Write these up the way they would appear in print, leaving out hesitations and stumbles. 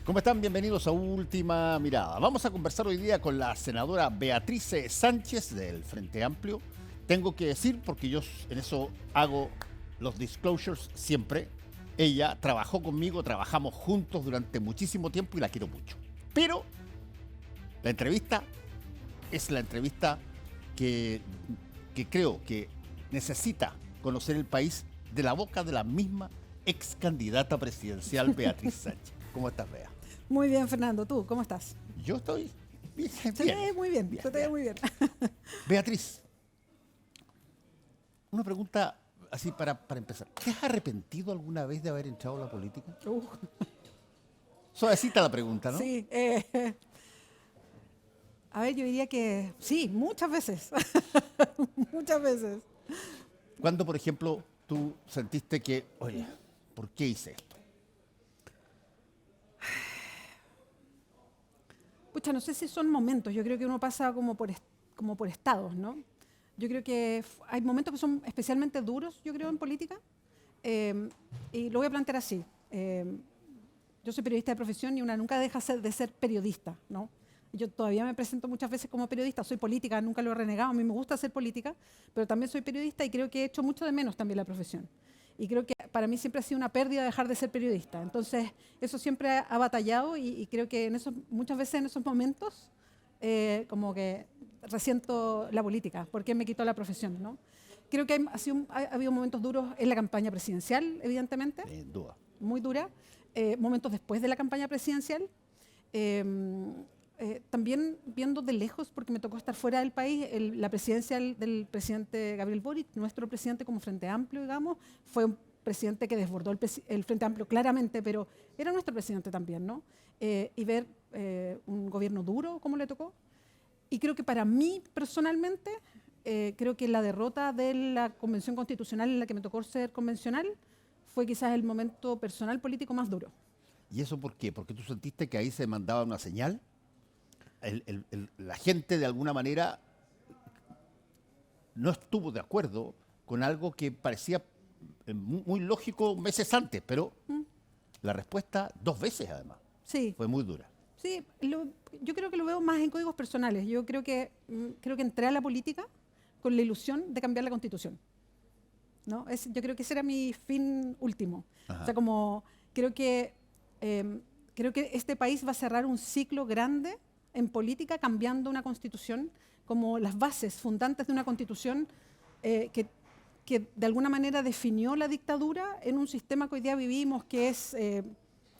¿Cómo están? Bienvenidos a Última Mirada. Vamos a conversar hoy día con la senadora Beatriz Sánchez del Frente Amplio. Tengo que decir, porque yo en eso hago los disclosures siempre, ella trabajó conmigo, trabajamos juntos durante muchísimo tiempo y la quiero mucho. Pero la entrevista es la entrevista que creo que necesita conocer el país de la boca de la misma ex candidata presidencial Beatriz Sánchez. ¿Cómo estás, Bea? Muy bien, Fernando. ¿Tú cómo estás? Yo estoy bien. Se te ve muy bien, se te ve muy bien. Beatriz, una pregunta así para empezar. ¿Te has arrepentido alguna vez de haber entrado a la política? Suavecita la pregunta, ¿no? Sí. A ver, yo diría que sí, muchas veces. Muchas veces. ¿Cuándo, por ejemplo, tú sentiste que, oye, ¿por qué hice esto? Pucha, no sé si son momentos. Yo creo que uno pasa como por estados, ¿no? Yo creo que hay momentos que son especialmente duros, yo creo, en política. Y lo voy a plantear así. Yo soy periodista de profesión y una nunca deja de ser periodista, ¿no? Yo todavía me presento muchas veces como periodista, soy política, nunca lo he renegado, a mí me gusta hacer política, pero también soy periodista y creo que he hecho mucho de menos también la profesión. Y creo que para mí siempre ha sido una pérdida dejar de ser periodista. Entonces, eso siempre ha batallado y creo que muchas veces en esos momentos como que resiento la política, porque me quitó la profesión, ¿no? Creo que ha habido momentos duros en la campaña presidencial, evidentemente. Sin duda. Muy dura. Momentos después de la campaña presidencial. También viendo de lejos, porque me tocó estar fuera del país, la presidencia del presidente Gabriel Boric, nuestro presidente como Frente Amplio, digamos, fue un presidente que desbordó el Frente Amplio claramente, pero era nuestro presidente también, ¿no? Y ver un gobierno duro como le tocó. Y creo que para mí, personalmente, creo que la derrota de la Convención Constitucional en la que me tocó ser convencional fue quizás el momento personal político más duro. ¿Y eso por qué? ¿Porque tú sentiste que ahí se mandaba una señal? La gente de alguna manera no estuvo de acuerdo con algo que parecía muy lógico meses antes, pero la respuesta 2 veces además Sí. fue muy dura. Sí, yo creo que lo veo más en códigos personales. Yo creo que entré a la política con la ilusión de cambiar la Constitución, ¿no? Yo creo que ese era mi fin último. Ajá. O sea, como creo que este país va a cerrar un ciclo grande en política cambiando una Constitución, como las bases fundantes de una Constitución que de alguna manera definió la dictadura en un sistema que hoy día vivimos, que es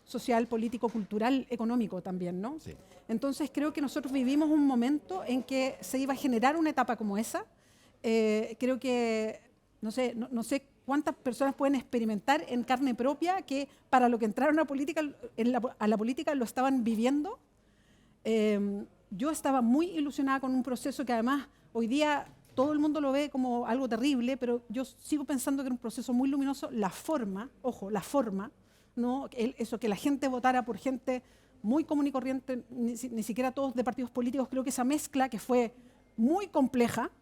social, político, cultural, económico también, ¿no? Sí. Entonces creo que nosotros vivimos un momento en que se iba a generar una etapa como esa. Creo que, no sé cuántas personas pueden experimentar en carne propia que para lo que entraron a la política lo estaban viviendo. Yo estaba muy ilusionada con un proceso que además hoy día todo el mundo lo ve como algo terrible, pero yo sigo pensando que era un proceso muy luminoso. La forma, ojo, la forma, ¿no? Eso que la gente votara por gente muy común y corriente, ni siquiera todos de partidos políticos, creo que esa mezcla que fue muy compleja,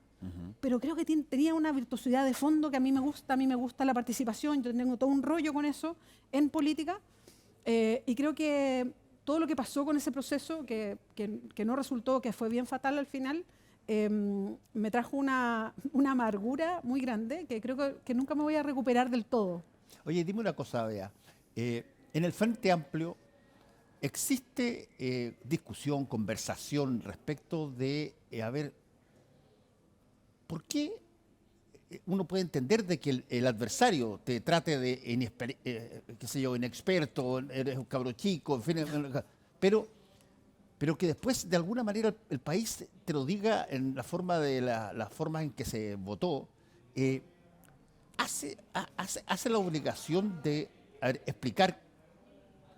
pero creo que tenía una virtuosidad de fondo que a mí me gusta la participación, yo tengo todo un rollo con eso en política, y creo que todo lo que pasó con ese proceso, que no resultó, que fue bien fatal al final, me trajo una amargura muy grande que creo que nunca me voy a recuperar del todo. Oye, dime una cosa, Bea. En el Frente Amplio existe discusión, conversación respecto de, ¿por qué uno puede entender de que el adversario te trate de qué sé yo, inexperto, eres un cabro chico, en fin, pero que después de alguna manera el país te lo diga en la forma de las formas en que se votó, hace la obligación de explicar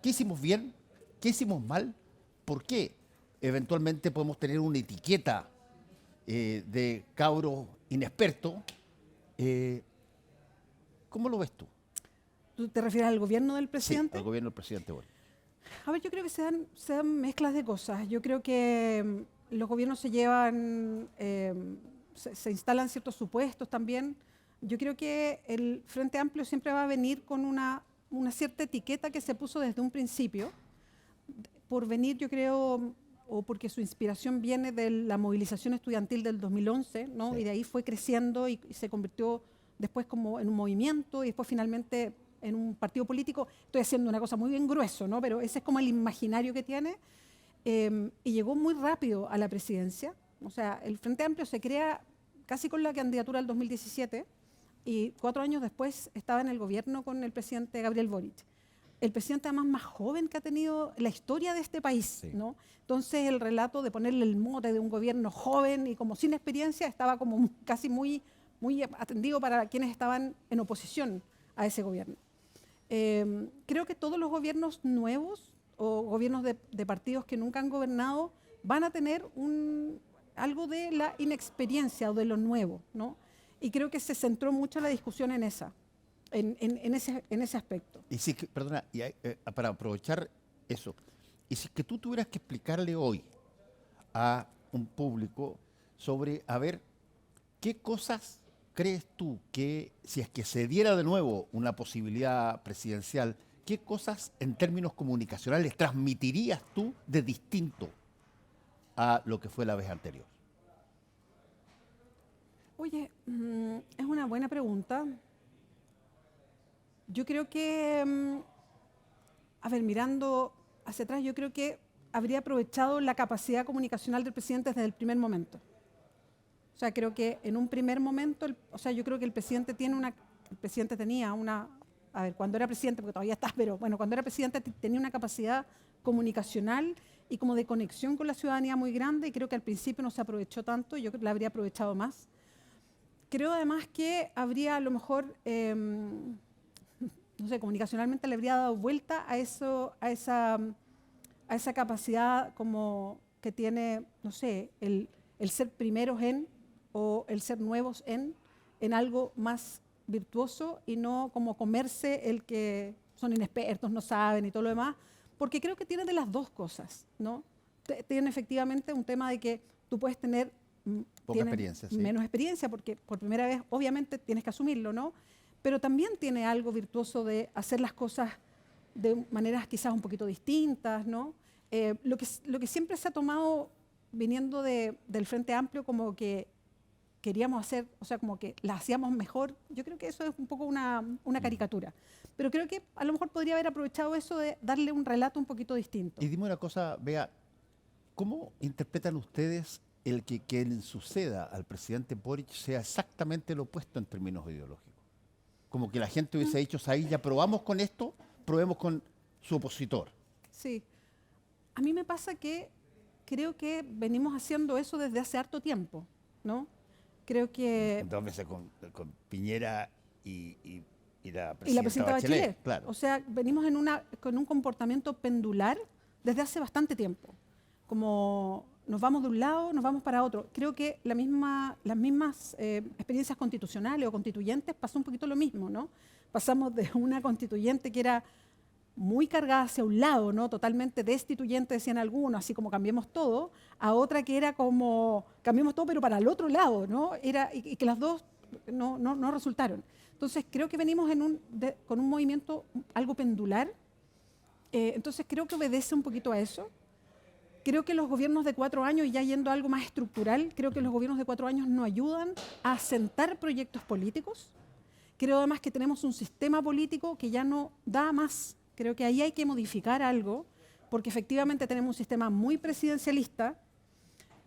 qué hicimos bien, qué hicimos mal, por qué eventualmente podemos tener una etiqueta de cabro inexperto. ¿Cómo lo ves tú? ¿Tú te refieres al gobierno del Sí, presidente? al gobierno del presidente Boric. A ver, yo creo que se dan mezclas de cosas. Yo creo que los gobiernos se llevan, se instalan ciertos supuestos también. Yo creo que el Frente Amplio siempre va a venir con una cierta etiqueta que se puso desde un principio, por venir, yo creo, o porque su inspiración viene de la movilización estudiantil del 2011, ¿no? Sí. Y de ahí fue creciendo y se convirtió después como en un movimiento y después finalmente en un partido político. Estoy haciendo una cosa muy bien grueso, ¿no? Pero ese es como el imaginario que tiene. Y llegó muy rápido a la presidencia. O sea, el Frente Amplio se crea casi con la candidatura del 2017 y 4 años después estaba en el gobierno con el presidente Gabriel Boric. El presidente además más joven que ha tenido la historia de este país, Sí. ¿no? Entonces el relato de ponerle el mote de un gobierno joven y como sin experiencia estaba como casi muy atendido para quienes estaban en oposición a ese gobierno. Creo que todos los gobiernos nuevos o gobiernos de partidos que nunca han gobernado van a tener algo de la inexperiencia o de lo nuevo, ¿no? Y creo que se centró mucho la discusión en en ese aspecto. Y si, perdona, para aprovechar eso, y si que tú tuvieras que explicarle hoy a un público sobre, a ver, ¿qué cosas crees tú que, si es que se diera de nuevo una posibilidad presidencial, qué cosas en términos comunicacionales transmitirías tú de distinto a lo que fue la vez anterior? Oye, es una buena pregunta. Yo creo que, a ver, mirando hacia atrás, yo creo que habría aprovechado la capacidad comunicacional del presidente desde el primer momento. O sea, creo que en un primer momento, yo creo que el presidente tenía una, a ver, cuando era presidente, porque todavía está, pero bueno, cuando era presidente tenía una capacidad comunicacional y como de conexión con la ciudadanía muy grande y creo que al principio no se aprovechó tanto, yo creo que la habría aprovechado más. Creo además que habría a lo mejor, no sé, comunicacionalmente le habría dado vuelta a esa capacidad como que tiene, no sé, el ser primeros o el ser nuevos en algo más virtuoso y no como comerse el que son inexpertos, no saben y todo lo demás, porque creo que tiene de las dos cosas, ¿no? Tiene efectivamente un tema de que tú puedes tener Poca experiencia, sí. menos experiencia, porque por primera vez obviamente tienes que asumirlo, ¿no? Pero también tiene algo virtuoso de hacer las cosas de maneras quizás un poquito distintas, ¿no? Lo que siempre se ha tomado viniendo del Frente Amplio como que queríamos hacer, o sea, como que la hacíamos mejor, yo creo que eso es un poco una caricatura. Pero creo que a lo mejor podría haber aprovechado eso de darle un relato un poquito distinto. Y dime una cosa, Bea, ¿cómo interpretan ustedes el que quien suceda al presidente Boric sea exactamente lo opuesto en términos ideológicos? Como que la gente hubiese dicho, ahí ya probamos con esto, probemos con su opositor. Sí. A mí me pasa que creo que venimos haciendo eso desde hace harto tiempo, ¿no? Creo que... 2 veces con Piñera y la Y la presidenta presidenta Bachelet. Bachelet. Claro. O sea, venimos con un comportamiento pendular desde hace bastante tiempo. Como nos vamos de un lado, nos vamos para otro. Creo que las mismas experiencias constitucionales o constituyentes pasó un poquito lo mismo, ¿no? Pasamos de una constituyente que era muy cargada hacia un lado, ¿no? Totalmente destituyente, decían algunos, así como cambiemos todo, a otra que era como cambiemos todo, pero para el otro lado, ¿no? Y que las dos no resultaron. Entonces, creo que venimos con un movimiento algo pendular. Entonces, creo que obedece un poquito a eso. Creo que los gobiernos de 4 años, ya yendo a algo más estructural, creo que los gobiernos de 4 años no ayudan a asentar proyectos políticos. Creo además que tenemos un sistema político que ya no da más. Creo que ahí hay que modificar algo, porque efectivamente tenemos un sistema muy presidencialista,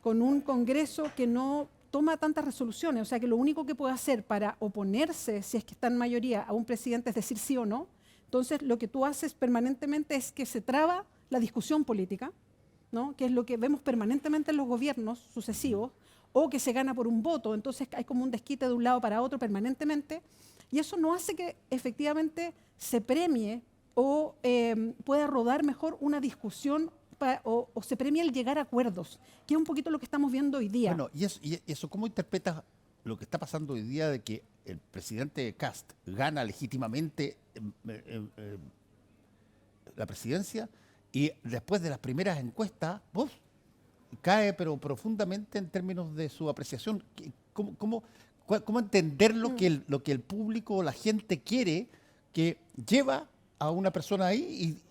con un Congreso que no toma tantas resoluciones, o sea que lo único que puede hacer para oponerse, si es que está en mayoría, a un presidente es decir sí o no. Entonces lo que tú haces permanentemente es que se traba la discusión política, ¿no? Que es lo que vemos permanentemente en los gobiernos sucesivos, o que se gana por un voto, entonces hay como un desquite de un lado para otro permanentemente, y eso no hace que efectivamente se premie o pueda rodar mejor una discusión o se premia el llegar a acuerdos, que es un poquito lo que estamos viendo hoy día. Bueno, y eso, ¿cómo interpretas lo que está pasando hoy día de que el presidente Kast gana legítimamente la presidencia y después de las primeras encuestas, cae pero profundamente en términos de su apreciación? ¿Cómo entender lo que el público o la gente quiere que lleva a una persona ahí y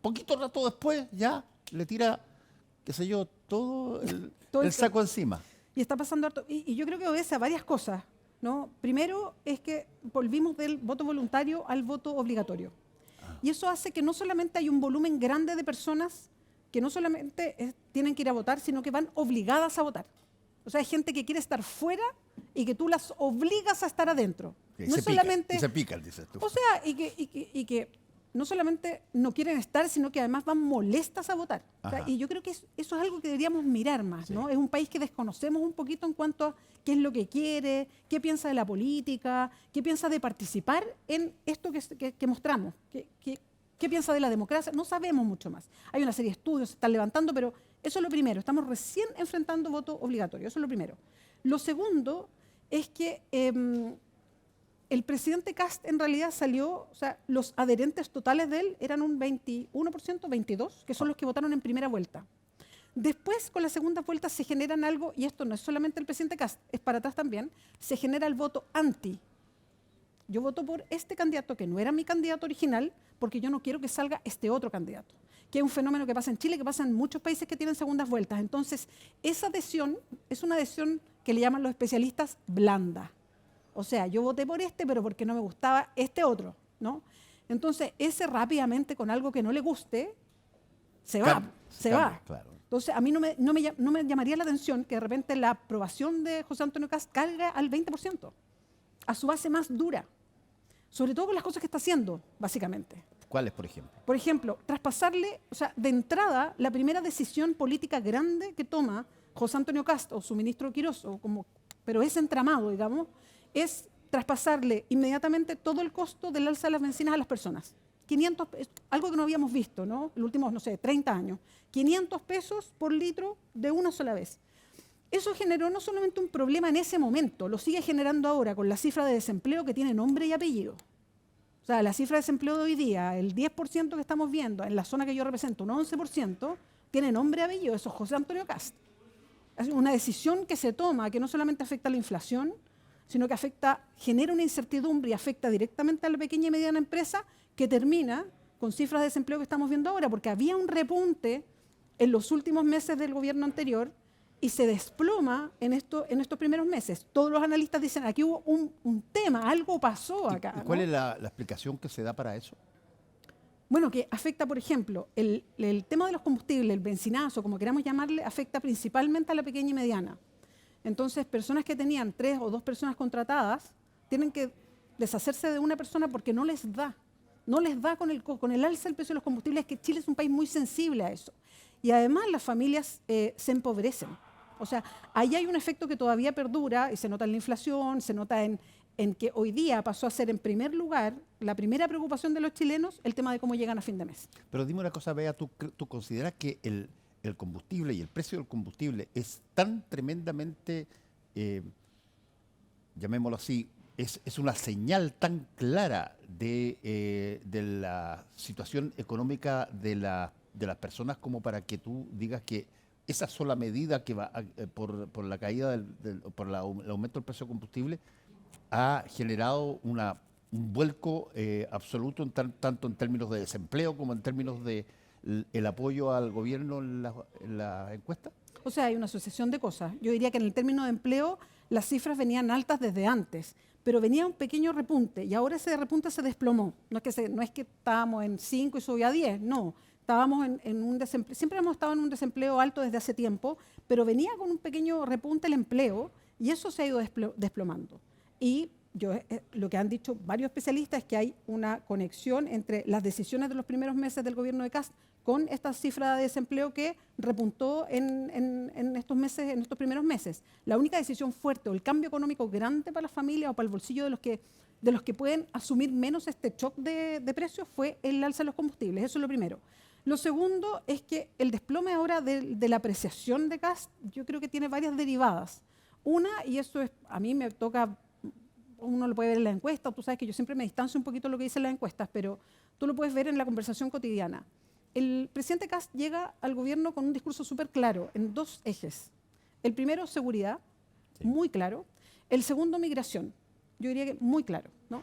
poquito rato después ya le tira, qué sé yo, todo Todo el saco encima. Y está pasando harto. Y yo creo que obedece a varias cosas, ¿no? Primero es que volvimos del voto voluntario al voto obligatorio. Y eso hace que no solamente hay un volumen grande de personas que no solamente tienen que ir a votar, sino que van obligadas a votar. O sea, hay gente que quiere estar fuera y que tú las obligas a estar adentro. Sí, No es solamente... y se pican, dices tú. O sea, y que no solamente no quieren estar, sino que además van molestas a votar. O sea, Ajá. y yo creo que eso es algo que deberíamos mirar más, ¿no? Es un país que desconocemos un poquito en cuanto a qué es lo que quiere, qué piensa de la política, qué piensa de participar en esto que mostramos, qué piensa de la democracia. No sabemos mucho más. Hay una serie de estudios, se están levantando, pero eso es lo primero. Estamos recién enfrentando voto obligatorio, eso es lo primero. Lo segundo es que... el presidente Kast en realidad salió, o sea, los adherentes totales de él eran un 21%, 22%, que son los que votaron en primera vuelta. Después, con la segunda vuelta, se generan algo, y esto no es solamente el presidente Kast, es para atrás también, se genera el voto anti. Yo voto por este candidato que no era mi candidato original, porque yo no quiero que salga este otro candidato, que es un fenómeno que pasa en Chile, que pasa en muchos países que tienen segundas vueltas. Entonces, esa adhesión es una adhesión que le llaman los especialistas blanda. O sea, yo voté por este, pero porque no me gustaba este otro, ¿no? Entonces, ese rápidamente con algo que no le guste, se va. Claro. Entonces, a mí no me llamaría la atención que de repente la aprobación de José Antonio Kast caiga al 20%, a su base más dura, sobre todo con las cosas que está haciendo, básicamente. ¿Cuáles, por ejemplo? Por ejemplo, traspasarle, o sea, de entrada, la primera decisión política grande que toma José Antonio Kast o su ministro Quirós, pero ese entramado, digamos, es traspasarle inmediatamente todo el costo del alza de las bencinas a las personas. 500, algo que no habíamos visto, ¿no? Los últimos, no sé, 30 años. 500 pesos por litro de una sola vez. Eso generó no solamente un problema en ese momento, lo sigue generando ahora con la cifra de desempleo que tiene nombre y apellido. O sea, la cifra de desempleo de hoy día, el 10% que estamos viendo en la zona que yo represento, un 11%, tiene nombre y apellido. Eso es José Antonio Kast. Es una decisión que se toma que no solamente afecta a la inflación, sino que genera una incertidumbre y afecta directamente a la pequeña y mediana empresa, que termina con cifras de desempleo que estamos viendo ahora, porque había un repunte en los últimos meses del gobierno anterior y se desploma en estos primeros meses. Todos los analistas dicen, aquí hubo un tema, algo pasó acá. ¿Y cuál ¿no? es la explicación que se da para eso? Bueno, que afecta, por ejemplo, el tema de los combustibles, el bencinazo, como queramos llamarle, afecta principalmente a la pequeña y mediana. Entonces, personas que tenían 3 o 2 personas contratadas tienen que deshacerse de una persona porque no les da. No les da con el alza del precio de los combustibles, que Chile es un país muy sensible a eso. Y además las familias se empobrecen. O sea, ahí hay un efecto que todavía perdura y se nota en la inflación, se nota en que hoy día pasó a ser en primer lugar la primera preocupación de los chilenos el tema de cómo llegan a fin de mes. Pero dime una cosa, Bea, ¿tú consideras que el combustible y el precio del combustible es tan tremendamente, llamémoslo así, es una señal tan clara de la situación económica de las personas como para que tú digas que esa sola medida que va por la caída por el aumento del precio del combustible ha generado un vuelco absoluto tanto en términos de desempleo como en términos de el apoyo al gobierno en la encuesta? O sea, hay una asociación de cosas. Yo diría que en el término de empleo las cifras venían altas desde antes, pero venía un pequeño repunte y ahora ese repunte se desplomó. No es que estábamos en 5 y subió a 10, no. Estábamos en un desempleo, siempre hemos estado en un desempleo alto desde hace tiempo, pero venía con un pequeño repunte el empleo y eso se ha ido desplomando. Y lo que han dicho varios especialistas es que hay una conexión entre las decisiones de los primeros meses del gobierno de Kast con esta cifra de desempleo que repuntó en estos primeros meses. La única decisión fuerte o el cambio económico grande para las familias o para el bolsillo de los que pueden asumir menos este shock de precios fue el alza de los combustibles. Eso es lo primero. Lo segundo es que el desplome ahora de la apreciación de Kast, yo creo que tiene varias derivadas. Una, y eso a mí me toca, uno lo puede ver en la encuesta, tú sabes que yo siempre me distancio un poquito de lo que dicen las encuestas, pero tú lo puedes ver en la conversación cotidiana. El presidente Kast llega al gobierno con un discurso súper claro, en 2 ejes. El primero, seguridad, sí, muy claro. El segundo, migración, yo diría que muy claro, ¿no?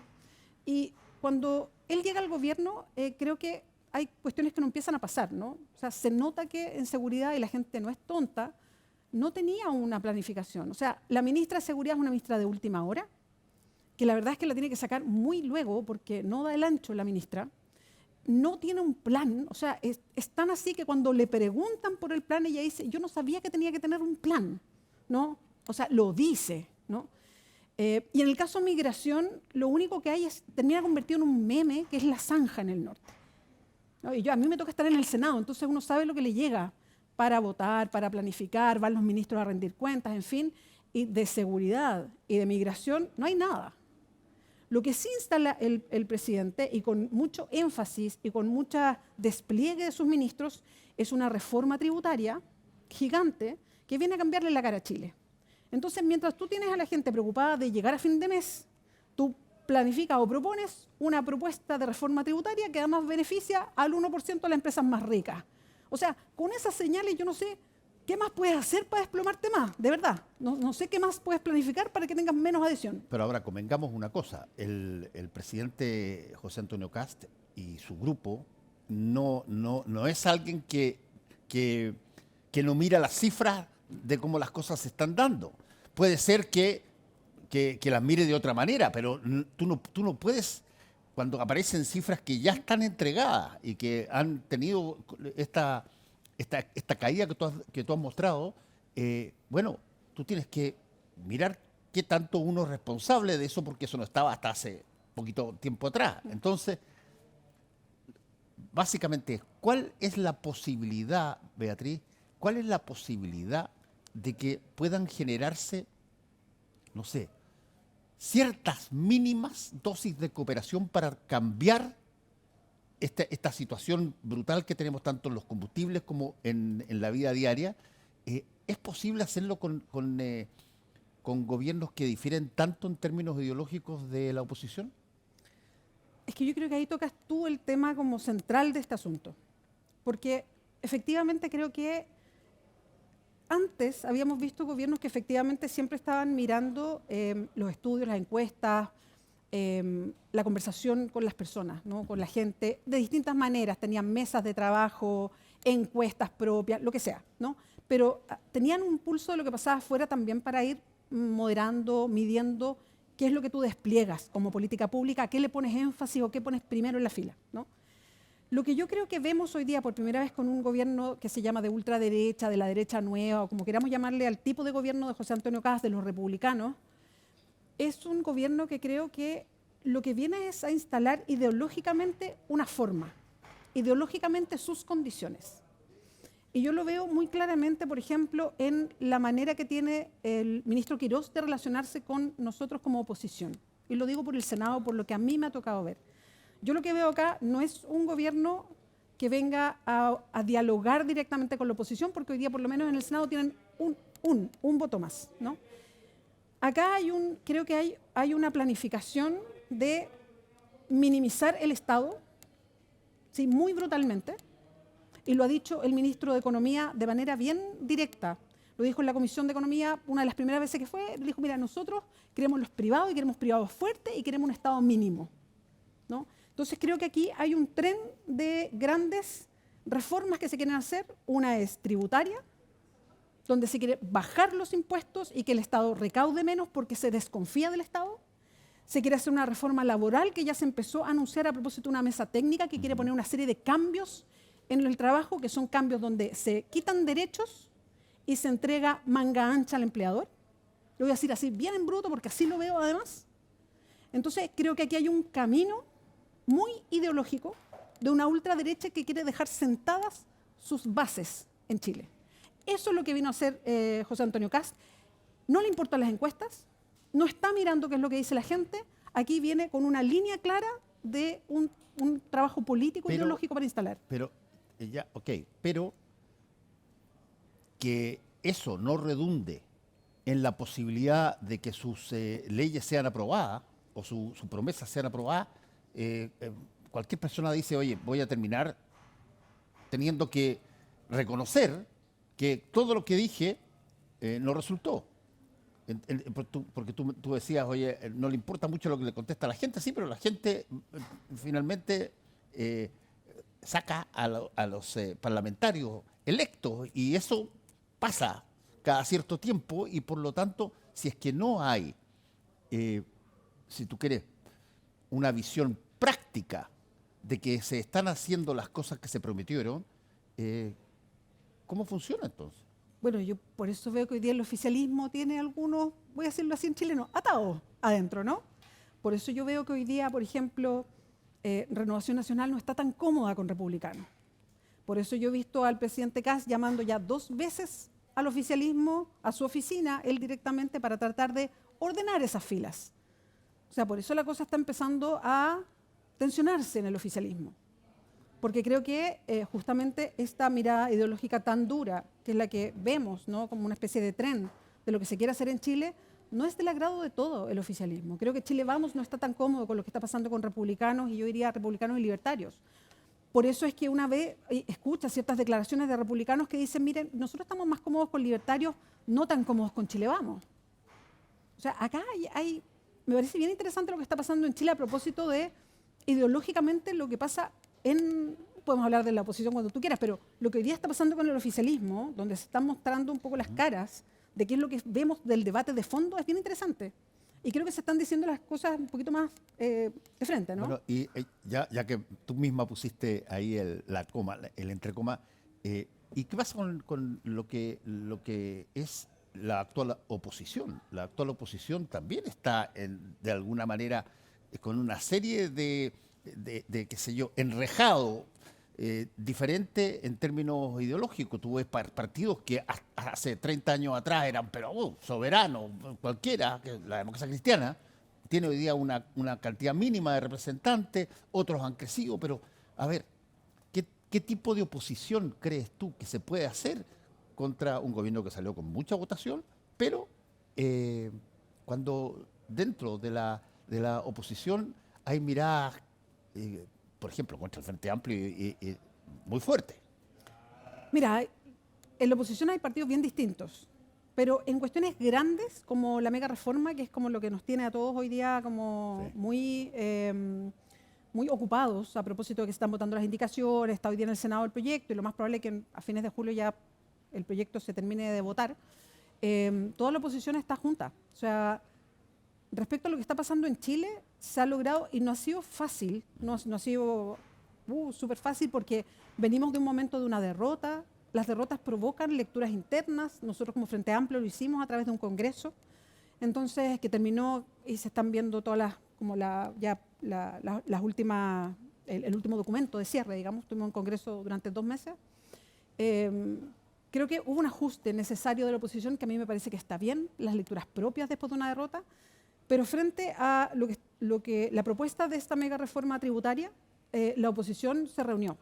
Y cuando él llega al gobierno, creo que hay cuestiones que no empiezan a pasar, ¿no? O sea, se nota que en seguridad, y la gente no es tonta, no tenía una planificación. O sea, la ministra de Seguridad es una ministra de última hora, que la verdad es que la tiene que sacar muy luego porque no da el ancho la ministra, no tiene un plan, o sea, es tan así que cuando le preguntan por el plan, ella dice, yo no sabía que tenía que tener un plan, ¿no? O sea, lo dice, ¿no? Y en el caso de migración, lo único que hay es, termina convertido en un meme, que es la zanja en el norte, ¿no? Y a mí me toca estar en el Senado, entonces uno sabe lo que le llega para votar, para planificar, van los ministros a rendir cuentas, en fin, y de seguridad y de migración no hay nada. Lo que sí instala el presidente, y con mucho énfasis y con mucho despliegue de sus ministros, es una reforma tributaria gigante que viene a cambiarle la cara a Chile. Entonces, mientras tú tienes a la gente preocupada de llegar a fin de mes, tú planificas o propones una propuesta de reforma tributaria que además beneficia al 1% de las empresas más ricas. O sea, con esas señales yo no sé qué más puedes hacer para desplomarte más, de verdad. No sé qué más puedes planificar para que tengas menos adhesión. Pero ahora convengamos una cosa, el presidente José Antonio Kast y su grupo no es alguien que no mira las cifras de cómo las cosas se están dando. Puede ser que las mire de otra manera, pero tú no puedes, cuando aparecen cifras que ya están entregadas y que han tenido esta caída que tú has mostrado, bueno, tú tienes que mirar qué tanto uno es responsable de eso, porque eso no estaba hasta hace poquito tiempo atrás. Entonces, básicamente, ¿cuál es la posibilidad, Beatriz, cuál es la posibilidad de que puedan generarse, no sé, ciertas mínimas dosis de cooperación para cambiar esta situación brutal que tenemos tanto en los combustibles como en la vida diaria? ¿Es posible hacerlo con gobiernos que difieren tanto en términos ideológicos de la oposición? Es que yo creo que ahí tocas tú el tema como central de este asunto, porque efectivamente creo que antes habíamos visto gobiernos que efectivamente siempre estaban mirando los estudios, las encuestas, la conversación con las personas, ¿no? Con la gente, de distintas maneras. Tenían mesas de trabajo, encuestas propias, lo que sea, ¿no? Pero tenían un pulso de lo que pasaba afuera también para ir moderando, midiendo qué es lo que tú despliegas como política pública, a qué le pones énfasis o qué pones primero en la fila, ¿no? Lo que yo creo que vemos hoy día por primera vez con un gobierno que se llama de ultraderecha, de la derecha nueva, o como queramos llamarle al tipo de gobierno de José Antonio Kast, de los republicanos, es un gobierno que creo que lo que viene es a instalar ideológicamente una forma, ideológicamente sus condiciones. Y yo lo veo muy claramente, por ejemplo, en la manera que tiene el ministro Quirós de relacionarse con nosotros como oposición. Y lo digo por el Senado, por lo que a mí me ha tocado ver. Yo lo que veo acá no es un gobierno que venga a dialogar directamente con la oposición, porque hoy día por lo menos en el Senado tienen un voto más, ¿no? Acá creo que hay una planificación de minimizar el Estado, ¿sí? Muy brutalmente, y lo ha dicho el ministro de Economía de manera bien directa. Lo dijo en la Comisión de Economía, una de las primeras veces que fue, dijo, mira, nosotros queremos los privados y queremos privados fuertes y queremos un Estado mínimo, ¿no? Entonces creo que aquí hay un tren de grandes reformas que se quieren hacer. Una es tributaria, donde se quiere bajar los impuestos y que el Estado recaude menos porque se desconfía del Estado. Se quiere hacer una reforma laboral que ya se empezó a anunciar a propósito de una mesa técnica que quiere poner una serie de cambios en el trabajo, que son cambios donde se quitan derechos y se entrega manga ancha al empleador. Lo voy a decir así, bien en bruto, porque así lo veo además. Entonces creo que aquí hay un camino muy ideológico de una ultraderecha que quiere dejar sentadas sus bases en Chile. Eso es lo que vino a hacer José Antonio Kast. No le importan las encuestas, no está mirando qué es lo que dice la gente. Aquí viene con una línea clara de un trabajo político ideológico para instalar. Pero que eso no redunde en la posibilidad de que sus leyes sean aprobadas o sus promesas sean aprobadas. Cualquier persona dice, oye, voy a terminar teniendo que reconocer que todo lo que dije no resultó. Porque tú decías, oye, no le importa mucho lo que le contesta a la gente, sí, pero la gente finalmente saca a los parlamentarios electos y eso pasa cada cierto tiempo y por lo tanto, si es que no hay, si tú quieres, una visión práctica de que se están haciendo las cosas que se prometieron, ¿cómo funciona entonces? Bueno, yo por eso veo que hoy día el oficialismo tiene algunos, voy a decirlo así en chileno, atados adentro, ¿no? Por eso yo veo que hoy día, por ejemplo, Renovación Nacional no está tan cómoda con republicanos. Por eso yo he visto al presidente Kast llamando ya 2 veces al oficialismo, a su oficina, él directamente, para tratar de ordenar esas filas. O sea, por eso la cosa está empezando a tensionarse en el oficialismo. Porque creo que justamente esta mirada ideológica tan dura, que es la que vemos, ¿no?, como una especie de tren de lo que se quiere hacer en Chile, no es del agrado de todo el oficialismo. Creo que Chile Vamos no está tan cómodo con lo que está pasando con republicanos, y yo diría republicanos y libertarios. Por eso es que una vez escucha ciertas declaraciones de republicanos que dicen, miren, nosotros estamos más cómodos con libertarios, no tan cómodos con Chile Vamos. O sea, acá me parece bien interesante lo que está pasando en Chile a propósito de ideológicamente lo que pasa podemos hablar de la oposición cuando tú quieras, pero lo que hoy día está pasando con el oficialismo, donde se están mostrando un poco las caras de qué es lo que vemos del debate de fondo, es bien interesante. Y creo que se están diciendo las cosas un poquito más de frente, ¿no? Bueno, y ya que tú misma pusiste ahí la coma, el entrecoma, ¿y qué pasa con lo que es la actual oposición? La actual oposición también está, de alguna manera, con una serie de qué sé yo, enrejado, diferente en términos ideológicos. Tú ves partidos que hace 30 años atrás eran, pero soberanos, cualquiera, que la democracia cristiana, tiene hoy día una cantidad mínima de representantes, otros han crecido, pero a ver, ¿qué tipo de oposición crees tú que se puede hacer contra un gobierno que salió con mucha votación, pero cuando dentro de la oposición hay miradas, por ejemplo, contra el Frente Amplio muy fuerte? Mira, en la oposición hay partidos bien distintos, pero en cuestiones grandes, como la mega reforma, que es como lo que nos tiene a todos hoy día como Sí. muy ocupados, a propósito de que se están votando las indicaciones, está hoy día en el Senado el proyecto, y lo más probable es que a fines de julio ya el proyecto se termine de votar. Toda la oposición está junta. O sea, respecto a lo que está pasando en Chile, se ha logrado, y no ha sido fácil, no ha sido súper fácil, porque venimos de un momento de una derrota. Las derrotas provocan lecturas internas. Nosotros como Frente Amplio lo hicimos a través de un congreso, entonces, que terminó, y se están viendo todas las últimas, el último documento de cierre, digamos. Tuvimos un congreso durante 2 meses. Creo que hubo un ajuste necesario de la oposición que a mí me parece que está bien, las lecturas propias después de una derrota, pero frente a la propuesta de esta mega reforma tributaria, la oposición se reunió.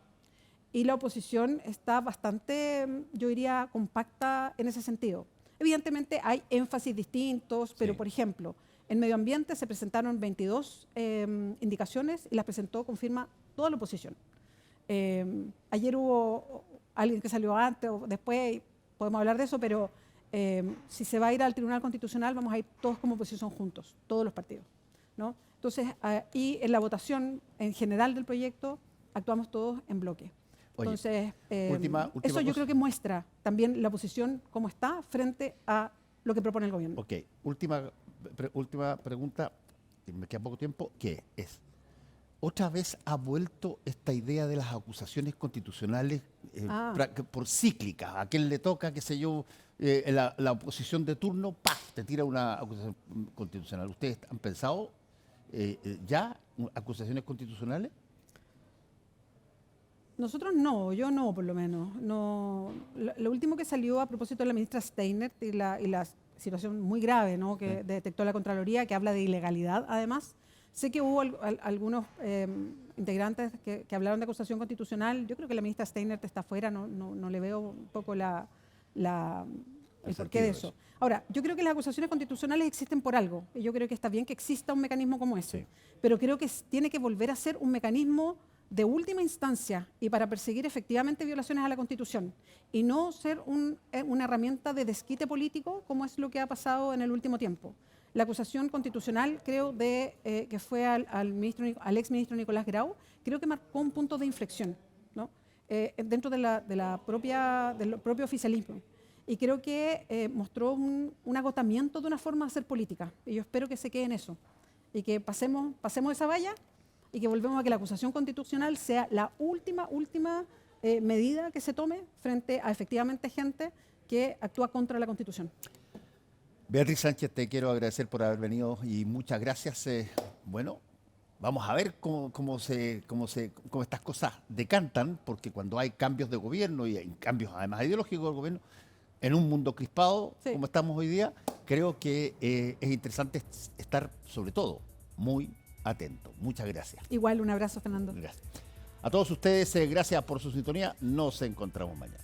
Y la oposición está bastante, yo diría, compacta en ese sentido. Evidentemente hay énfasis distintos, pero Sí. por ejemplo, en medio ambiente se presentaron 22 indicaciones y las presentó con firma toda la oposición. Ayer hubo alguien que salió antes o después, y podemos hablar de eso, pero si se va a ir al Tribunal Constitucional, vamos a ir todos como oposición juntos, todos los partidos, ¿no? Entonces, y en la votación en general del proyecto, actuamos todos en bloque. Oye, Entonces, última eso yo cosa. creo que muestra también la posición cómo está frente a lo que propone el gobierno. Ok, última pregunta, y me queda poco tiempo, que es, ¿otra vez ha vuelto esta idea de las acusaciones constitucionales por cíclicas? ¿A quién le toca, qué sé yo, la oposición de turno, ¡paf!, te tira una acusación constitucional? ¿Ustedes han pensado ya acusaciones constitucionales? Nosotros no, yo no, por lo menos. No, lo último que salió a propósito de la ministra Steiner y la situación muy grave, ¿no?, que detectó la Contraloría, que habla de ilegalidad, además. Sé que hubo algunos integrantes que hablaron de acusación constitucional. Yo creo que la ministra Steiner está afuera, no le veo un poco el porqué de eso. Ahora, yo creo que las acusaciones constitucionales existen por algo, y yo creo que está bien que exista un mecanismo como ese, Sí. pero creo que tiene que volver a ser un mecanismo de última instancia y para perseguir efectivamente violaciones a la Constitución, y no ser una herramienta de desquite político, como es lo que ha pasado en el último tiempo. La acusación constitucional, creo, que fue al exministro Nicolás Grau, creo que marcó un punto de inflexión. ¿no? Dentro del propio oficialismo. Y creo que mostró un agotamiento de una forma de hacer política. Y yo espero que se quede en eso. Y que pasemos esa valla y que volvemos a que la acusación constitucional sea la última medida que se tome frente a efectivamente gente que actúa contra la Constitución. Beatriz Sánchez, te quiero agradecer por haber venido y muchas gracias. Bueno, vamos a ver cómo estas cosas decantan, porque cuando hay cambios de gobierno y hay cambios además ideológicos del gobierno, en un mundo crispado Sí. como estamos hoy día, creo que es interesante estar, sobre todo, muy atento. Muchas gracias. Igual, un abrazo, Fernando. Gracias. A todos ustedes, gracias por su sintonía. Nos encontramos mañana.